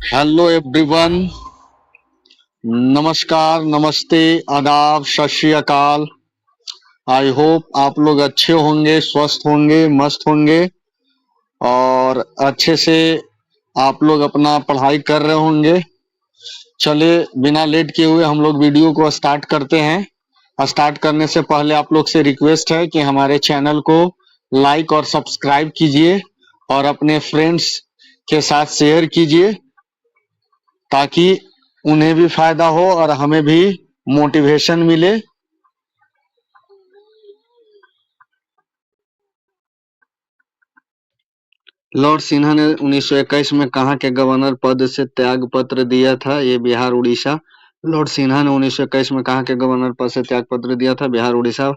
Hello everyone. नमस्कार, नमस्ते, आदाब, सत श्री अकाल। आई होप आप लोग अच्छे होंगे, स्वस्थ होंगे, मस्त होंगे और अच्छे से आप लोग अपना पढ़ाई कर रहे होंगे। चलिए बिना लेट किए हुए हम लोग वीडियो को स्टार्ट करते हैं। स्टार्ट करने से पहले आप लोग से रिक्वेस्ट है कि हमारे चैनल को लाइक और सब्सक्राइब कीजिए और अपने फ्रेंड्स के साथ शेयर कीजिए ताकि उन्हें भी फायदा हो और हमें भी मोटिवेशन मिले। लॉर्ड सिन्हा ने 1921 में कहाँ के गवर्नर पद से त्याग पत्र दिया था? ये बिहार उड़ीसा। लॉर्ड सिन्हा ने 1921 में कहाँ के गवर्नर पद से त्याग पत्र दिया था? बिहार उड़ीसा।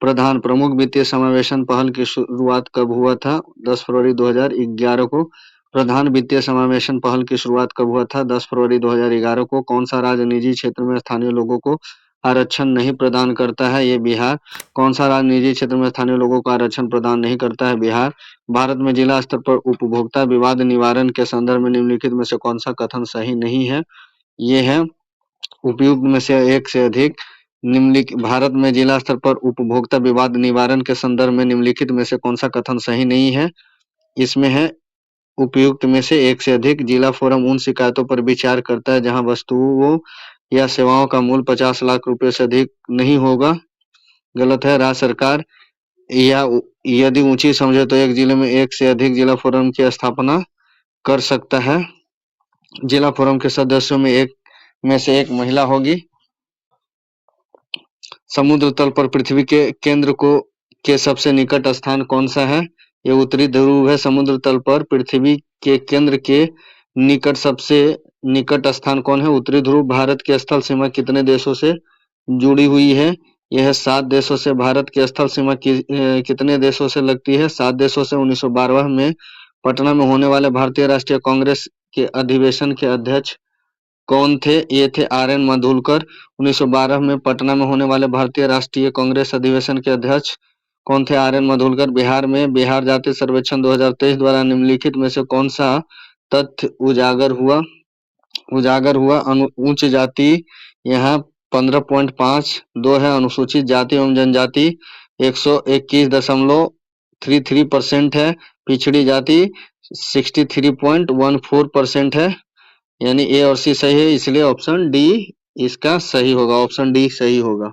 प्रधान प्रमुख वित्तीय समावेशन पहल की शुरुआत कब हुआ था? 10 फरवरी 2011 को। प्रधान वित्तीय समावेशन पहल की शुरुआत कब हुआ था? 10 फरवरी 2011 को। कौन सा राज्य निजी क्षेत्र में स्थानीय लोगों को आरक्षण नहीं प्रदान करता है? ये बिहार। कौन सा राज्य निजी क्षेत्र में स्थानीय लोगों को आरक्षण प्रदान नहीं करता है? बिहार। भारत में जिला स्तर पर उपभोक्ता विवाद निवारण के संदर्भ में निम्नलिखित में से कौन सा कथन सही नहीं है? ये है उपयुक्त में से एक से अधिक निम्नलिखित। भारत में जिला स्तर पर उपभोक्ता विवाद निवारण के संदर्भ में निम्नलिखित में से कौन सा कथन सही नहीं है? इसमें है उपयुक्त में से एक से अधिक। जिला फोरम उन शिकायतों पर विचार करता है जहां वस्तुओं या सेवाओं का मूल्य 50 लाख रुपए से अधिक नहीं होगा। गलत है। राज्य सरकार या यदि ऊंची समझे तो एक जिले में एक से अधिक जिला फोरम की स्थापना कर सकता है। जिला फोरम के सदस्यों में से एक महिला होगी। समुद्र तल पर पृथ्वी के केंद्र के सबसे निकट स्थान कौन सा है? ये उत्तरी ध्रुव है। समुद्र तल पर पृथ्वी के केंद्र के निकट सबसे निकट स्थान कौन है? उत्तरी ध्रुव। भारत की स्थल सीमा कितने देशों से जुड़ी हुई है? यह 7 देशों से। भारत की स्थल सीमा कितने देशों से लगती है? 7 देशों से। 1912 में पटना में होने वाले भारतीय राष्ट्रीय कांग्रेस के अधिवेशन के अध्यक्ष कौन थे? ये थे RN माडुलकर। 1912 में पटना में होने वाले भारतीय राष्ट्रीय कांग्रेस अधिवेशन के अध्यक्ष कौन थे? RN माडुलकर। बिहार में बिहार जाति सर्वेक्षण 2023 द्वारा निम्नलिखित में से कौन सा तथ्य उजागर हुआ? उच्च जाति यहाँ 15.52 है। अनुसूचित जाति एवं जनजाति 121.33% है। पिछड़ी जाति 63.14% है। यानी ए और सी सही है, इसलिए ऑप्शन डी इसका सही होगा। ऑप्शन डी सही होगा।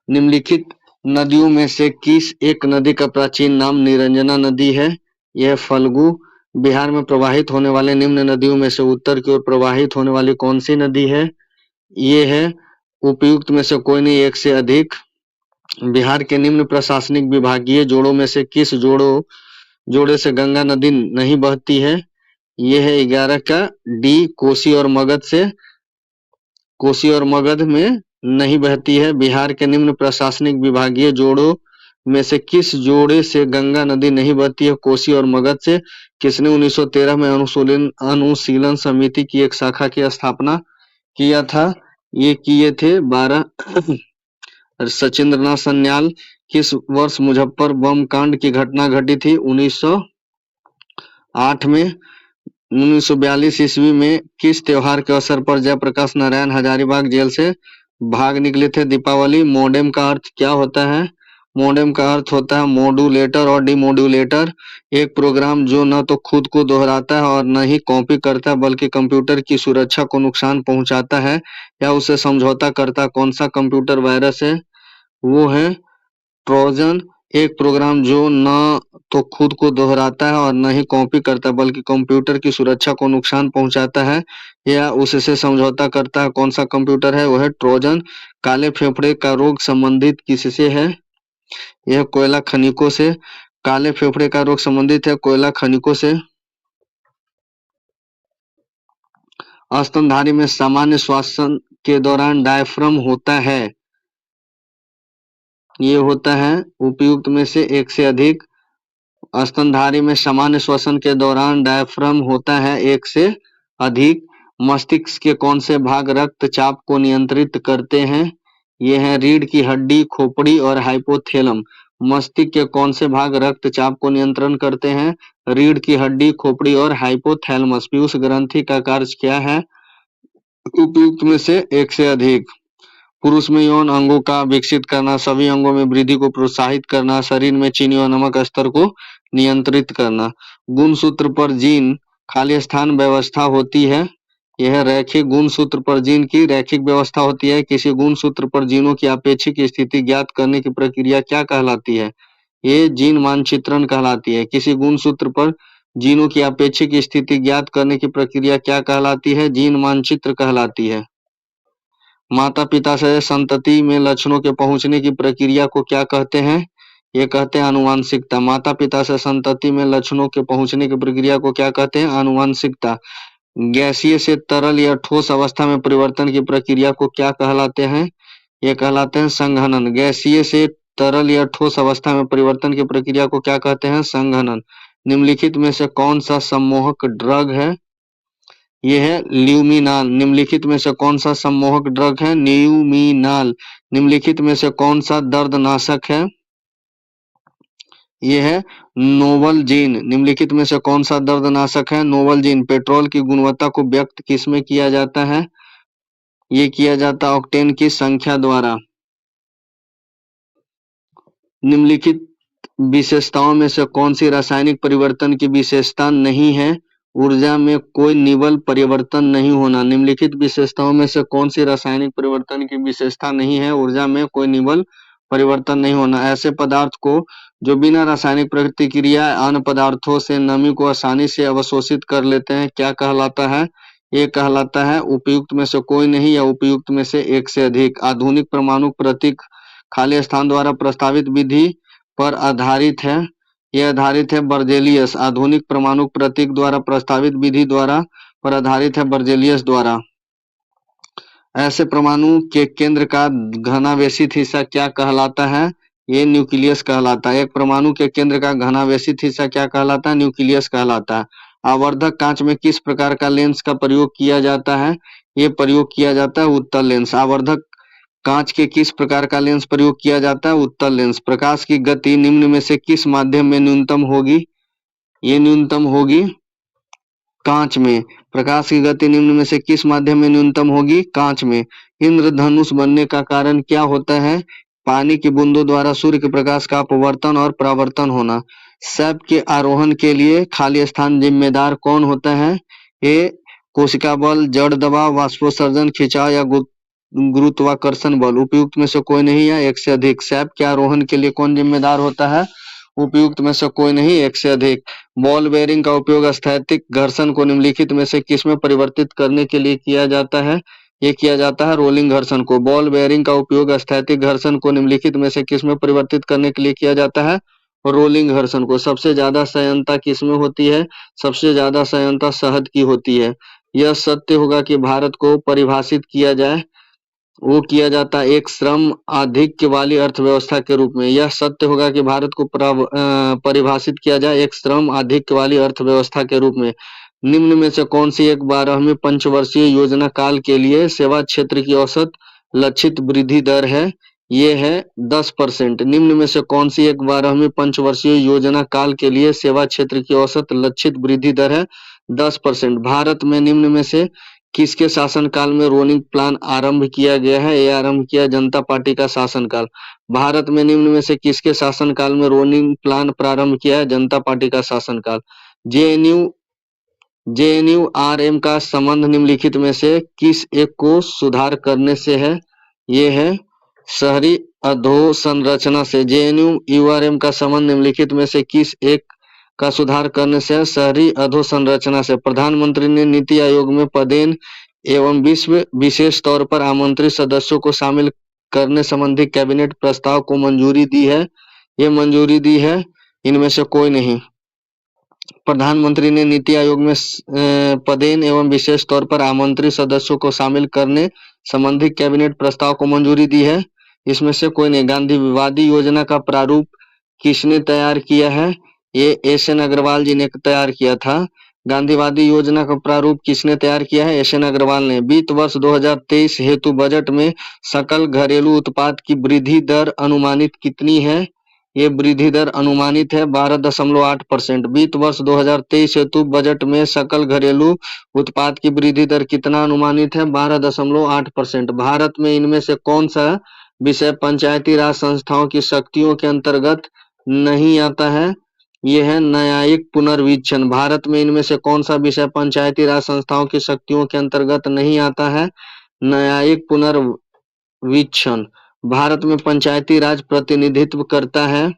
निम्नलिखित नदियों में से किस एक नदी का प्राचीन नाम निरंजना नदी है? यह फल्गु। बिहार में प्रवाहित होने वाले निम्न नदियों में से उत्तर की ओर प्रवाहित होने वाली कौन सी नदी है? ये है उपयुक्त में से कोई नहीं, एक से अधिक। बिहार के निम्न प्रशासनिक विभागीय जोड़ों में से किस जोड़े से गंगा नदी नहीं बहती है? ये है 11 का डी, कोसी और मगध से। कोसी और मगध में नहीं बहती है। बिहार के निम्न प्रशासनिक विभागीय जोड़ों में से किस जोड़े से गंगा नदी नहीं बहती है? कोसी और मगध से। किसने 1913 में अनुशीलन समिति की एक शाखा की स्थापना किया था? ये किए थे 12 सचिंद्रनाथ सन्याल। किस वर्ष मुजफ्फर बम कांड की घटना घटी थी? 1908 में। 1942 ईस्वी में किस त्योहार के अवसर पर जयप्रकाश नारायण हजारीबाग जेल से भाग निकले थे? दीपावली। मोडेम का अर्थ क्या होता है? मोडेम का अर्थ होता है मॉड्यूलेटर और डिमॉड्यूलेटर। एक प्रोग्राम जो न तो खुद को दोहराता है और न ही कॉपी करता है बल्कि कंप्यूटर की सुरक्षा को नुकसान पहुंचाता है या उसे समझौता करता है। कौन सा कंप्यूटर वायरस है? वो है ट्रोजन। एक प्रोग्राम जो न तो खुद को दोहराता है और न ही कॉपी करता बल्कि कंप्यूटर की सुरक्षा को नुकसान पहुंचाता है या उससे समझौता करता है। कौन सा कंप्यूटर है? वह है ट्रोजन। काले फेफड़े का रोग संबंधित किससे है? यह कोयला खनिकों से। काले फेफड़े का रोग संबंधित है कोयला खनिकों से। स्तनधारी में सामान्य श्वसन के दौरान डायफ्राम होता है। ये होता है उपयुक्त में से एक से अधिक। स्तनधारी में सामान्य श्वसन के दौरान डायफ्राम होता है एक से अधिक। मस्तिष्क के कौन से भाग रक्तचाप को नियंत्रित करते हैं? ये है रीढ़ की हड्डी, खोपड़ी और हाइपोथैलम। मस्तिष्क के कौन से भाग रक्तचाप को नियंत्रण करते हैं? रीढ़ की हड्डी, खोपड़ी और हाइपोथैलेमस। पीयूष ग्रंथि का कार्य क्या है? उपयुक्त में से एक से अधिक। पुरुष में यौन अंगों का विकसित करना, सभी अंगों में वृद्धि को प्रोत्साहित करना, शरीर में चीनी और नमक स्तर को नियंत्रित करना। गुणसूत्र पर जीन खाली स्थान व्यवस्था होती है। यह रैखिक गुणसूत्र पर जीन की रैखिक व्यवस्था होती है। किसी गुणसूत्र पर जीनों की आपेक्षिक स्थिति ज्ञात करने की प्रक्रिया क्या कहलाती है? ये जीन मानचित्रण कहलाती है। किसी गुणसूत्र पर जीनों की आपेक्षिक स्थिति ज्ञात करने की प्रक्रिया क्या कहलाती है? जीन मानचित्र कहलाती है। माता पिता से संतति में लक्षणों के पहुंचने की प्रक्रिया को क्या कहते हैं? ये कहते हैं आनुवांशिकता। माता पिता से संतति में लक्षणों के पहुंचने की प्रक्रिया को क्या कहते हैं? आनुवांशिकता। गैसीय से तरल या ठोस अवस्था में परिवर्तन की प्रक्रिया को क्या कहलाते हैं? ये कहलाते हैं संघनन। गैसीय से तरल या ठोस अवस्था में परिवर्तन की प्रक्रिया को क्या कहते हैं? संघनन। निम्नलिखित में से कौन सा सम्मोहक ड्रग है? ये है ल्यूमिनाल। निम्नलिखित में से कौन सा सम्मोहक ड्रग है? ल्यूमिनाल। निम्नलिखित में से कौन सा दर्दनाशक है? ये है नोवलजीन। निम्नलिखित में से कौन सा दर्दनाशक है? नोवलजीन। पेट्रोल की गुणवत्ता को व्यक्त किसमें किया जाता है? ये किया जाता है ऑक्टेन की संख्या द्वारा। निम्नलिखित विशेषताओं में से कौन सी रासायनिक परिवर्तन की विशेषता नहीं है? ऊर्जा में कोई निवल परिवर्तन नहीं होना। निम्नलिखित विशेषताओं में से कौन सी रासायनिक परिवर्तन की विशेषता नहीं है? ऊर्जा में कोई निवल परिवर्तन नहीं होना। ऐसे पदार्थ को जो बिना रासायनिक प्रतिक्रिया अन्य पदार्थों से नमी को आसानी से अवशोषित कर लेते हैं, क्या कहलाता है? ये कहलाता है उपयुक्त में से कोई नहीं या उपयुक्त में से एक से अधिक। आधुनिक परमाणु प्रतीक खाली स्थान द्वारा प्रस्तावित विधि पर आधारित है। यह आधारित है बर्जेलियस। आधुनिक परमाणु प्रतीक द्वारा प्रस्तावित विधि द्वारा पर आधारित है बर्जेलियस द्वारा। ऐसे परमाणु के केंद्र का घनावेशित हिस्सा क्या कहलाता है? ये न्यूक्लियस कहलाता है। एक परमाणु के केंद्र का घनावेशित हिस्सा क्या कहलाता है? न्यूक्लियस कहलाता है। आवर्धक कांच में किस प्रकार का लेंस का प्रयोग किया जाता है? ये प्रयोग किया जाता है उत्तल लेंस। आवर्धक कांच के किस प्रकार का लेंस प्रयोग किया जाता है? उत्तल लेंस। प्रकाश की गति निम्न में से किस माध्यम में न्यूनतम होगी? ये न्यूनतम होगी कांच में। प्रकाश की गति निम्न में से किस माध्यम में न्यूनतम होगी? कांच में। इंद्रधनुष बनने का कारण क्या होता है? पानी की बूंदों द्वारा सूर्य के प्रकाश का अपवर्तन और परावर्तन होना। शैप के आरोहण के लिए खाली स्थान जिम्मेदार कौन होता है? ये कोशिका बल, जड़ दबाव, वाष्पोत्सर्जन, खिंचाव या गुरुत्वाकर्षण बल। उपयुक्त में से कोई नहीं या एक से अधिक। शैप के आरोहण के लिए कौन जिम्मेदार होता है? उपयुक्त में से कोई नहीं, एक से अधिक। बॉल बेयरिंग का उपयोग स्थैतिक घर्षण को निम्नलिखित में से किसमें परिवर्तित करने के लिए किया जाता है? ये किया जाता है रोलिंग घर्षण को। बॉल बेयरिंग का उपयोग स्थैतिक घर्षण को निम्नलिखित में से किसमें परिवर्तित करने के लिए किया जाता है? रोलिंग घर्षण को। सबसे ज्यादा संयंत्रता किसमें होती है? सबसे ज्यादा संयंत्रता शहद की होती है। यह सत्य होगा कि भारत को परिभाषित किया जाए, वो किया जाता है एक श्रम आधिक्य वाली अर्थव्यवस्था के रूप में। यह सत्य होगा कि भारत को परिभाषित किया जाए एक श्रम आधिक्य वाली अर्थव्यवस्था के रूप में। निम्न में से कौन सी एक 12वीं पंचवर्षीय योजना काल के लिए सेवा क्षेत्र की औसत लक्षित वृद्धि दर है? ये है 10%। निम्न में से कौन सी एक 12वीं पंचवर्षीय योजना काल के लिए सेवा क्षेत्र की औसत लक्षित वृद्धि दर है? 10%। भारत में निम्न में से किसके शासनकाल में रोलिंग प्लान आरंभ किया गया है? ये आरंभ किया जनता पार्टी का शासनकाल। भारत में निम्न में से किसके शासनकाल में रोलिंग प्लान प्रारंभ किया है? जनता पार्टी का शासनकाल। जेएनयू आरएम का संबंध निम्नलिखित में से किस एक को सुधार करने से है? ये है शहरी अधोसंरचना से। जेएनयू यूआरएम का संबंध निम्नलिखित में से किस एक का सुधार करने से? शहरी अधोसंरचना से। प्रधानमंत्री ने नीति आयोग में पदेन एवं विशेष तौर पर आमंत्रित सदस्यों को शामिल करने संबंधी कैबिनेट प्रस्ताव को मंजूरी दी है। ये मंजूरी दी है इनमें से कोई नहीं। प्रधानमंत्री ने नीति आयोग में पदेन एवं विशेष तौर पर आमंत्रित सदस्यों को शामिल करने संबंधी कैबिनेट प्रस्ताव को मंजूरी दी है। इसमें से कोई नहीं। गांधीवादी योजना का प्रारूप किसने तैयार किया है? ये एस.एन. अग्रवाल जी ने तैयार किया था। गांधीवादी योजना का प्रारूप किसने तैयार किया है? एस.एन. अग्रवाल ने। वित्त वर्ष 2023 हेतु बजट में सकल घरेलू उत्पाद की वृद्धि दर अनुमानित कितनी है? ये वृद्धि दर अनुमानित है 12.8%। वित्त वर्ष 2023 हेतु बजट में सकल घरेलू उत्पाद की वृद्धि दर कितना अनुमानित है? 12.8%। भारत में इनमें से कौन सा विषय पंचायती राज संस्थाओं की शक्तियों के अंतर्गत नहीं आता है? यह है न्यायिक पुनर्वीक्षण। भारत में इनमें से कौन सा विषय पंचायती राज संस्थाओं की शक्तियों के अंतर्गत नहीं आता है? न्यायिक पुनर्वीक्षण। भारत में पंचायती राज प्रतिनिधित्व करता है,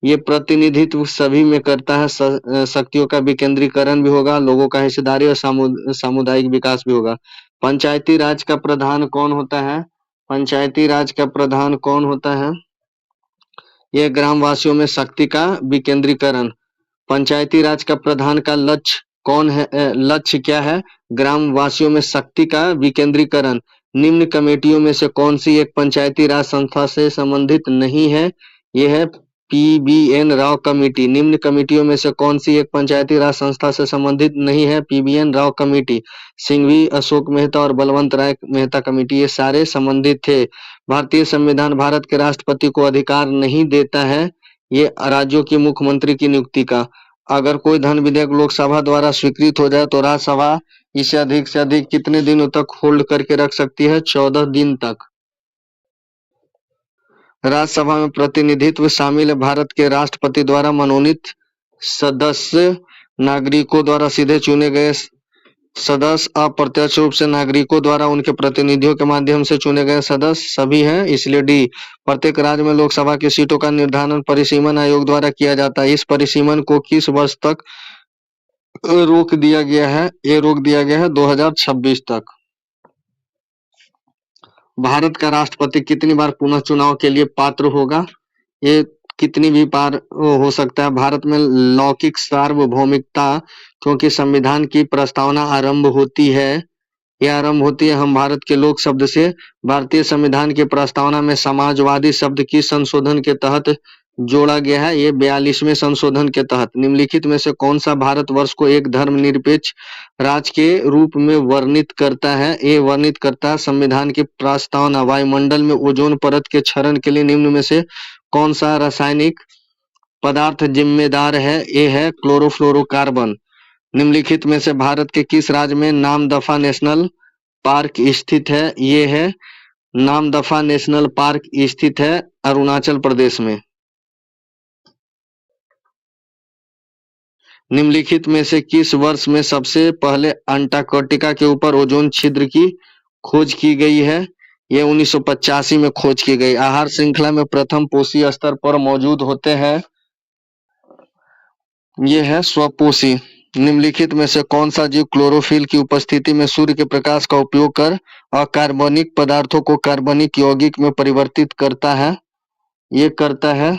ये प्रतिनिधित्व सभी में करता है। शक्तियों का विकेंद्रीकरण भी होगा, लोगों का हिस्सेदारी और सामुदायिक विकास भी होगा। पंचायती राज का प्रधान कौन होता है? पंचायती राज का प्रधान कौन होता है? यह ग्रामवासियों में शक्ति का विकेंद्रीकरण। पंचायती राज का प्रधान का लक्ष्य कौन है? लक्ष्य क्या है? ग्रामवासियों में शक्ति का विकेंद्रीकरण। निम्न कमेटियों में से कौन सी एक पंचायती राज संस्था से संबंधित नहीं है? यह है पीबीएन राव कमेटी। निम्न कमेटियों में से कौन सी एक पंचायती राज संस्था से संबंधित नहीं है? PBN Rao committee. सिंघवी, अशोक मेहता और बलवंत राय मेहता कमेटी, ये सारे संबंधित थे। भारतीय संविधान भारत के राष्ट्रपति को अधिकार नहीं देता है ये राज्यों के मुख्यमंत्री की नियुक्ति का। अगर कोई धन विधेयक लोकसभा द्वारा स्वीकृत हो जाए तो राज्यसभा इसे अधिक से अधिक कितने दिनों तक होल्ड करके रख सकती है? 14 दिन तक। राज्यसभा में प्रतिनिधित्व शामिल है भारत के राष्ट्रपति द्वारा मनोनीत सदस्य, नागरिकों द्वारा सीधे चुने गए सदस्य, अप्रत्यक्ष रूप से नागरिकों द्वारा उनके प्रतिनिधियों के माध्यम से चुने गए सदस्य सभी हैं, इसलिए डी। प्रत्येक राज्य में लोकसभा की सीटों का निर्धारण परिसीमन आयोग द्वारा किया जाता है। इस परिसीमन को किस वर्ष तक रोक दिया गया है? ये रोक दिया गया है 2026 तक। भारत का राष्ट्रपति कितनी बार पुनः चुनाव के लिए पात्र होगा? ये कितनी भी बार हो सकता है। भारत में लौकिक सार्वभौमिकता, क्योंकि संविधान की प्रस्तावना आरंभ होती है, यह आरंभ होती है हम भारत के लोक शब्द से। भारतीय संविधान की प्रस्तावना में समाजवादी शब्द किस संशोधन के तहत जोड़ा गया है? ये 42वें संशोधन के तहत। निम्नलिखित में से कौन सा भारतवर्ष को एक धर्मनिरपेक्ष राज्य के रूप में वर्णित करता है? ये वर्णित करता है संविधान की प्रस्तावना। वायुमंडल में ओजोन परत के क्षरण के लिए निम्न में से कौन सा रासायनिक पदार्थ जिम्मेदार है? ये है क्लोरोफ्लोरोकार्बन। निम्नलिखित में से भारत के किस राज्य में नामदफा नेशनल पार्क स्थित है? ये है नामदफा नेशनल पार्क स्थित है अरुणाचल प्रदेश में। निम्नलिखित में से किस वर्ष में सबसे पहले अंटार्कटिका के ऊपर ओजोन छिद्र की खोज की गई है? यह 1985 में खोज की गई। आहार श्रृंखला में प्रथम पोषी स्तर पर मौजूद होते हैं, यह है स्वपोषी। निम्नलिखित में से कौन सा जीव क्लोरोफिल की उपस्थिति में सूर्य के प्रकाश का उपयोग कर अकार्बनिक पदार्थों को कार्बनिक यौगिक में परिवर्तित करता है? ये करता है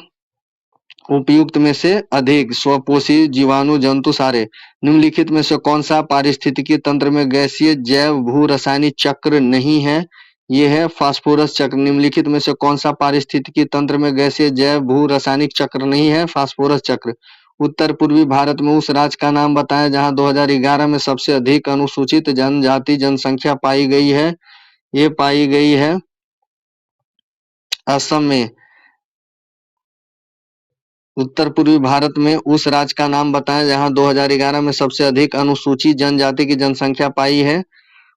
उपयुक्त में से अधिक स्वपोषी जीवाणु जंतु सारे। निम्नलिखित में से कौन सा पारिस्थितिकी तंत्र में गैसीय जैव भू रासायनिक चक्र नहीं है? ये है फास्फोरस चक्र। निम्नलिखित में से कौन सा पारिस्थितिकी तंत्र में गैसीय जैव भू रासायनिक चक्र नहीं है? फास्फोरस चक्र। उत्तर पूर्वी भारत में उस राज्य का नाम बताएं जहां 2011 में सबसे अधिक अनुसूचित जनजाति जनसंख्या पाई गई है। ये पाई गई है असम में। उत्तर पूर्वी भारत में उस राज्य का नाम बताएं जहां 2011 में सबसे अधिक अनुसूचित जनजाति की जनसंख्या पाई है।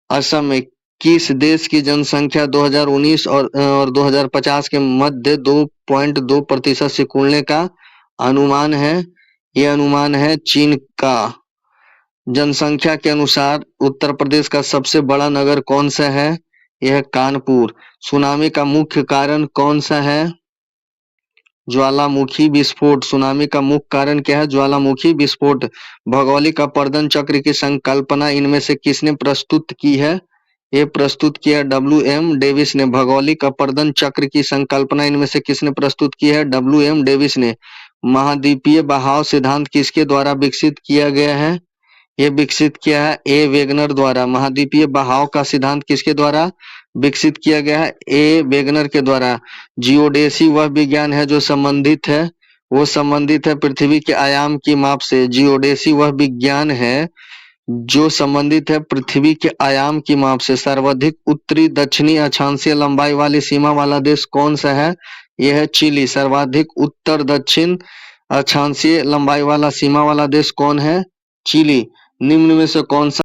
असम में। किस देश की जनसंख्या 2019 और 2050 के मध्य 2.2% सिकुड़ने का अनुमान है? यह अनुमान है चीन का। जनसंख्या के अनुसार उत्तर प्रदेश का सबसे बड़ा नगर कौन सा है? यह कानपुर। सुनामी का मुख्य कारण कौन सा है? ज्वालामुखी विस्फोट। सुनामी का मुख्य कारण क्या है? ज्वालामुखी विस्फोट। भौगोलिक अपर्दन चक्र की संकल्पना इनमें से किसने प्रस्तुत की है? ये प्रस्तुत किया WM डेविस ने। भौगोलिक अपर्दन चक्र की संकल्पना इनमें से किसने प्रस्तुत की है? WM डेविस ने। महाद्वीपीय बहाव सिद्धांत किसके द्वारा विकसित किया गया है? ये विकसित किया है ए वेगनर द्वारा। महाद्वीपीय बहाव का सिद्धांत किसके द्वारा विकसित किया गया है? ए वेगनर के द्वारा। जियोडेसी वह विज्ञान है जो संबंधित है, वो संबंधित है पृथ्वी के आयाम की माप से। जियोडेसी वह विज्ञान है जो संबंधित है पृथ्वी के आयाम की माप से। सर्वाधिक उत्तरी दक्षिणी अक्षांशीय लंबाई वाली सीमा वाला देश कौन सा है? ये है चिली। सर्वाधिक उत्तर दक्षिण अक्षांशीय लंबाई वाला सीमा वाला देश कौन है? चिली। निम्न में से कौन सा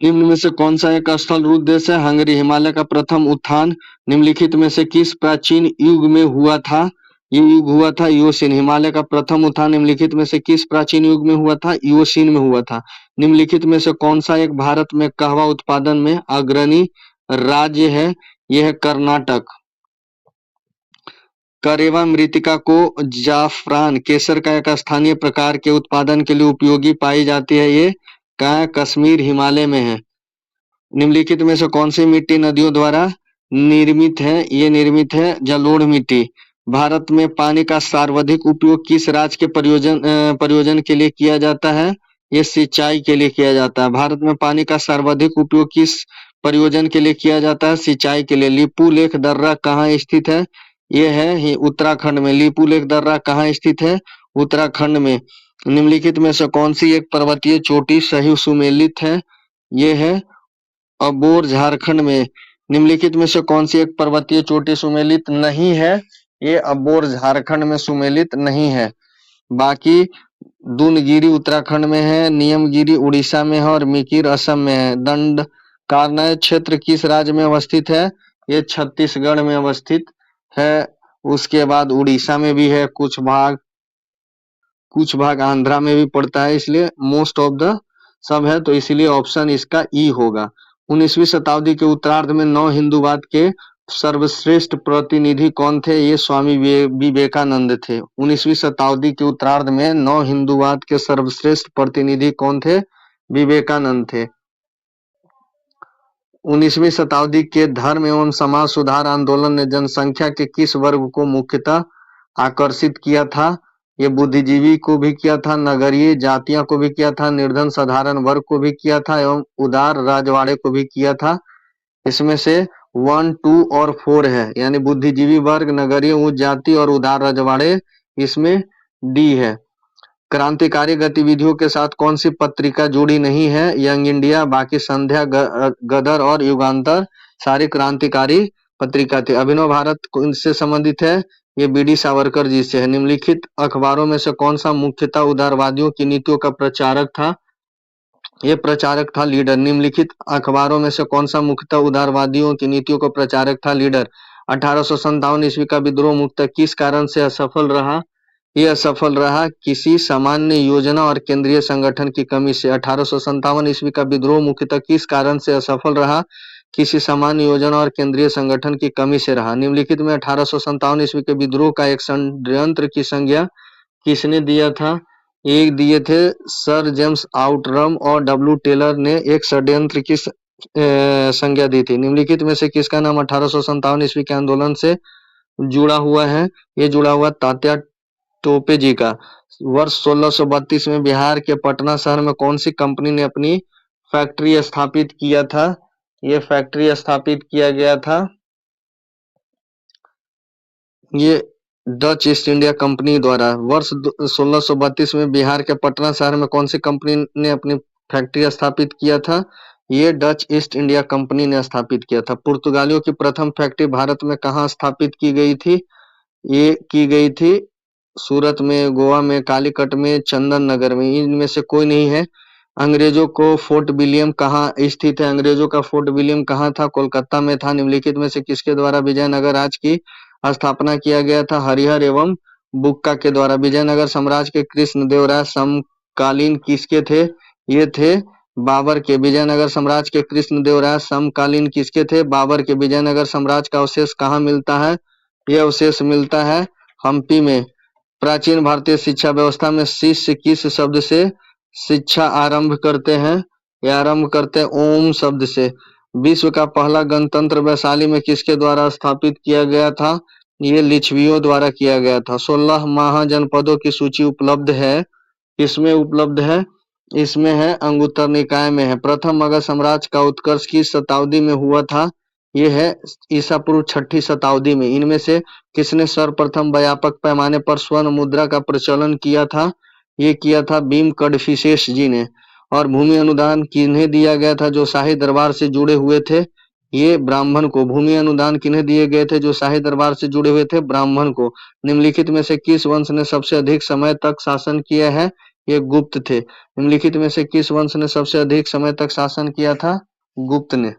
निम्न में से कौन सा एक स्थल रूप देश है? हंगरी। हिमालय का प्रथम उत्थान निम्नलिखित में से किस प्राचीन युग में हुआ था? ये युग हुआ था इओसीन। हिमालय का प्रथम उत्थान निम्नलिखित में से किस प्राचीन युग में हुआ था? इओसीन में हुआ था। निम्नलिखित में से कौन सा एक भारत में कहवा उत्पादन में अग्रणी राज्य है? यह है कर्नाटक। करेवा मृत्तिका को जाफरान केसर का एक स्थानीय प्रकार के उत्पादन के लिए उपयोगी पाई जाती है। ये कहाँ है? कश्मीर, हिमालय में है। निम्नलिखित में से कौन सी मिट्टी नदियों द्वारा निर्मित है? ये निर्मित है जलोढ़ मिट्टी। भारत में पानी का सर्वाधिक उपयोग किस राज्य के प्रयोजन के लिए किया जाता है? ये सिंचाई के लिए किया जाता है। भारत में पानी का सर्वाधिक उपयोग किस प्रयोजन के लिए किया जाता है? सिंचाई के लिए। लिपू लेख दर्रा कहाँ स्थित है? ये है उत्तराखंड में। लिपू लेख दर्रा कहाँ स्थित है? उत्तराखंड में। निम्नलिखित में से कौन सी एक पर्वतीय चोटी सही सुमेलित है? ये है अबोर, झारखंड में। निम्नलिखित में से कौन सी एक पर्वतीय चोटी सुमेलित नहीं है? ये अबोर, झारखंड में सुमेलित नहीं है। बाकी दूनगिरी उत्तराखंड में है, नियमगिरी उड़ीसा में है और मिकिर असम में है। दंडकारण्य क्षेत्र किस राज्य में अवस्थित है? ये छत्तीसगढ़ में अवस्थित है। उसके बाद उड़ीसा में भी है, कुछ भाग आंध्रा में भी पड़ता है, इसलिए मोस्ट ऑफ द सब है, तो इसीलिए ऑप्शन इसका ई होगा। 19वीं शताब्दी के उत्तरार्ध में नव हिंदूवाद के सर्वश्रेष्ठ प्रतिनिधि कौन थे? ये स्वामी विवेकानंद थे। 19वीं शताब्दी के उत्तरार्ध में नव हिंदूवाद के सर्वश्रेष्ठ प्रतिनिधि कौन थे? विवेकानंद थे। 19वीं शताब्दी के धर्म एवं समाज सुधार आंदोलन ने जनसंख्या के किस वर्ग को मुख्यतः आकर्षित किया था? ये बुद्धिजीवी को भी किया था, नगरीय जातियों को भी किया था, निर्धन साधारण वर्ग को भी किया था एवं उदार राजवाड़े को भी किया था। इसमें से 1, 2 और 4 है, यानी बुद्धिजीवी वर्ग, नगरीय उच्च जाति और उदार रजवाड़े, इसमें डी है। क्रांतिकारी गतिविधियों के साथ कौन सी पत्रिका जुड़ी नहीं है? यंग इंडिया, बाकी संध्या, गदर और युगांतर सारी क्रांतिकारी पत्रिका थी। अभिनव भारत इनसे संबंधित है, ये बीडी सावरकर जी से है। निम्नलिखित अखबारों में से कौन सा मुख्यतः उदारवादियों की नीतियों का प्रचारक था? ये प्रचारक था लीडर। निम्नलिखित अखबारों में से कौन सा मुख्यतः उदारवादियों की नीतियों का प्रचारक था? लीडर। 1857 ईस्वी का विद्रोह मुख्यतः किस कारण से असफल रहा? ये असफल रहा किसी सामान्य योजना और केंद्रीय संगठन की कमी से। 1857 ईस्वी का विद्रोह मुख्यतः किस कारण से असफल रहा? किसी सामान्य योजना और केंद्रीय संगठन की कमी से रहा। निम्नलिखित में 1857 ईस्वी के विद्रोह का एक षड्यंत्र की संज्ञा किसने दिया था? एक दिए थे सर जेम्स आउटरम और डब्ल्यू टेलर ने एक षड्यंत्र की संज्ञा दी थी। निम्नलिखित में से किसका नाम 1857 ईस्वी के आंदोलन से जुड़ा हुआ है? ये जुड़ा हुआ तात्या टोपे जी का। वर्ष 1632 में बिहार के पटना शहर में कौन सी कंपनी ने अपनी फैक्ट्री स्थापित किया था? ये फैक्ट्री स्थापित किया गया था, ये डच ईस्ट इंडिया कंपनी द्वारा। वर्ष 1632 में बिहार के पटना शहर में कौन सी कंपनी ने अपनी फैक्ट्री स्थापित किया था? ये डच ईस्ट इंडिया कंपनी ने स्थापित किया था। पुर्तगालियों की प्रथम फैक्ट्री भारत में कहाँ स्थापित की गई थी? ये की गई थी सूरत में, गोवा में, कालीकट में, चंदन नगर में। इनमें से कोई नहीं है। अंग्रेजों को फोर्ट विलियम कहाँ स्थित है? अंग्रेजों का फोर्ट विलियम कहाँ था? कोलकाता में था। निम्नलिखित में से किसके द्वारा विजयनगर राज्य की स्थापना किया गया था? हरिहर एवं बुक्का के द्वारा। विजयनगर साम्राज्य के कृष्णदेवराय समकालीन किसके थे? ये थे बाबर के। विजयनगर साम्राज्य के कृष्णदेवराय समकालीन किसके थे? बाबर के। विजयनगर साम्राज्य का अवशेष कहाँ मिलता है? यह अवशेष मिलता है हम्पी में। प्राचीन भारतीय शिक्षा व्यवस्था में शिष्य किस शब्द से शिक्षा आरंभ करते हैं? ये आरंभ करते हैं ओम शब्द से। विश्व का पहला गणतंत्र वैशाली में किसके द्वारा स्थापित किया गया था? ये लिच्छवियों द्वारा किया गया था। 16 महाजनपदों की सूची उपलब्ध है, किसमें उपलब्ध है? इसमें है अंगुत्तर निकाय में है। प्रथम मगध साम्राज्य का उत्कर्ष किस शताब्दी में हुआ था? ये है ईसा पूर्व 6ठी शताब्दी में। इनमें से किसने सर्वप्रथम व्यापक पैमाने पर स्वर्ण मुद्रा का प्रचलन किया था? ये किया था भीम कडफिसेस जी ने। और भूमि अनुदान किन्हें दिया गया था जो शाही दरबार से जुड़े हुए थे? ये ब्राह्मण को। भूमि अनुदान किन्हें दिए गए थे? जो शाही दरबार से जुड़े हुए थे, ब्राह्मण को। निम्नलिखित में से किस वंश ने सबसे अधिक समय तक शासन किया है? ये गुप्त थे। निम्नलिखित में से किस वंश ने सबसे अधिक समय तक शासन किया था? गुप्त ने।